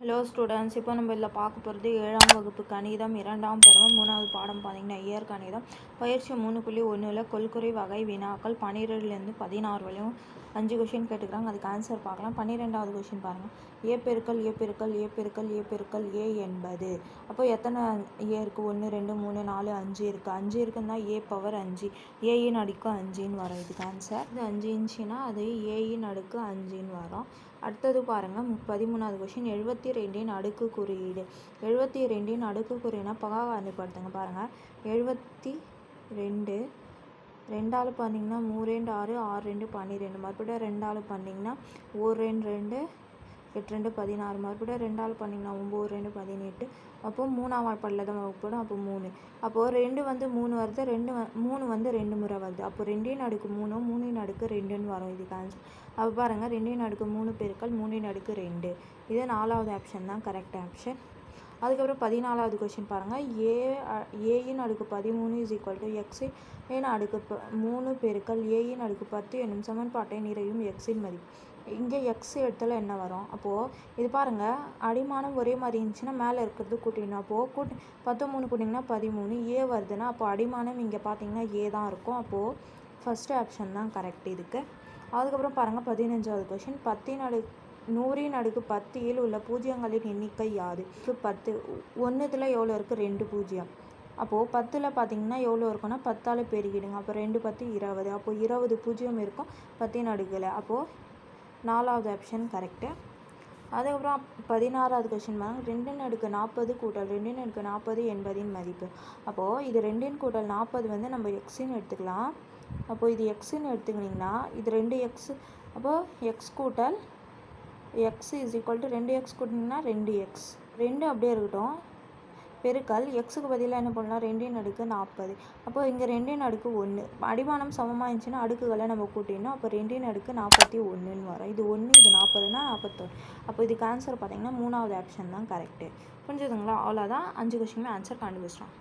Hello students, இப்போ நம்ம இதில் பார்க்க போகிறது 7ஆம் வகுப்பு கணிதம் 2ஆம் பருவம் 3வது பாடம் பார்த்தீங்கன்னா இயற் கணிதம் பயிற்சி 3.1ல் கொள்குறி வகை வினாக்கள் 12லேருந்து 16 வரையும் 5 கொஷின் கேட்டுக்கிறாங்க. அதுக்கு ஆன்சர் பார்க்கலாம். 12வது கொஷின் பாருங்கள். ஏ பெருக்கல் ஏ பெருக்கல் ஏ பெருக்கல் ஏ பெருக்கல் ஏ என்பது. அப்போ எத்தனை ஏ இருக்குது? 1 2 3 4 5 இருக்குது. 5 இருக்குன்னா ஏ பவர் 5, ஏயின் அடுக்கு 5ன்னு வரும். இதுக்கு ஆன்சர் இது 5 இன்ச்சுனா அது ஏயின் அடுக்கு 5ன்னு வரும். அடுத்தது பாருங்கள் 13வது கொஷின். 72இன் அடுக்கு குறியீடு. 72இன் அடுக்கு குறியீடுனா பகாகாரணிப்படுத்துங்க. பாருங்கள் 72 2ஆல் பண்ணிங்கன்னா 3 2 6 6 2 12 மறுபடியும் 2ஆல் பண்ணிங்கன்னா 1 2 2 8 2 16 மறுபடியும் 2ஆல் பண்ணிங்கன்னா 9 2 18. அப்போது 3ஆம் வாய்ப்பாடில் தான் வகுப்படும். அப்போ 3. அப்போது 2 வந்து 3 வருது, 3 வந்து 2 முறை வருது. அப்போ 2இன் அடுக்கு 3 3இன் அடுக்கு 2ன்னு வரும். இதுக்கு ஆன்சர் அப்போ பாருங்கள் 2இன் அடுக்கு 3 பெருக்கல் 3இன் அடுக்கு 2. இது 4வது ஆப்ஷன் தான் கரெக்ட் ஆப்ஷன். அதுக்கப்புறம் 14வது கொஷின் பாருங்கள். ஏயின் அடுக்கு 13 = எக்ஸின் அடுக்கு 3 பெருக்கல் ஏயின் அடுக்கு 10 என்னும் சமன்பாட்டை நிறையும் எக்ஸின் மதிப்பு. இங்கே எக்ஸ் இடத்துல என்ன வரும்? அப்போது இது பாருங்கள், அடிமானம் ஒரே மாதிரி இருந்துச்சுன்னா மேலே இருக்கிறது கூட்டிடணும். அப்போது 13 கூட்டிங்கன்னா 13 ஏ வருதுன்னா அப்போ அடிமானம் இங்கே பார்த்தீங்கன்னா ஏ தான் இருக்கும். அப்போது ஃபஸ்ட்டு ஆப்ஷன் தான் கரெக்ட் இதுக்கு. அதுக்கப்புறம் பாருங்கள் 15வது கொஷின். 100இன் அடுக்கு 10ல் உள்ள பூஜ்ஜியங்களின் எண்ணிக்கை யாது? 10 ஒன்றுத்தில் எவ்வளோ இருக்குது? 2 பூஜ்ஜியம். அப்போது 10ல் பார்த்தீங்கன்னா எவ்வளோ இருக்குன்னா 10ஆல் பெருகிடுங்க. அப்போ 2 10 20. அப்போது 20 பூஜ்ஜியம் இருக்கும் 10இன் அடுக்கில். அப்போது 4வது ஆப்ஷன் கரெக்டு. அதுக்கப்புறம் 16வது கொஷின் பாருங்கள். 2இன் அடுக்கு 40 கூட்டல் 2இன் அடுக்கு 40 என்பதின் மதிப்பு. அப்போது இது 2இன் கூட்டல் 40 வந்து நம்ம எக்ஸின்னு எடுத்துக்கலாம். அப்போது இது எக்ஸின்னு எடுத்துக்கிட்டிங்கன்னா இது 2x. அப்போது எக்ஸ் கூட்டல் எக்ஸ் = 2x கூட்டிங்கன்னா 2x. 2 அப்படியே இருக்கட்டும். பெருக்கல் எக்ஸுக்கு பதிலாக என்ன பண்ணலாம்? 2இன் அடுக்கு 40. அப்போது இங்கே 2இன் அடுக்கு 1. அடிமானம் சமமாக இருந்துச்சுன்னா அடுக்குகளை நம்ம கூட்டிடணும். அப்போ 2இன் அடுக்கு 41ன்னு வரும். இது 1 இது 40னா 41. அப்போ இதுக்கு ஆன்சர் பார்த்தீங்கன்னா 3வது ஆப்ஷன் தான் கரெக்டு. புரிஞ்சுதுங்களா? அவ்வளோதான். 5 கொஷினுமே ஆன்சர் கண்டுபிடிச்சிட்டோம்.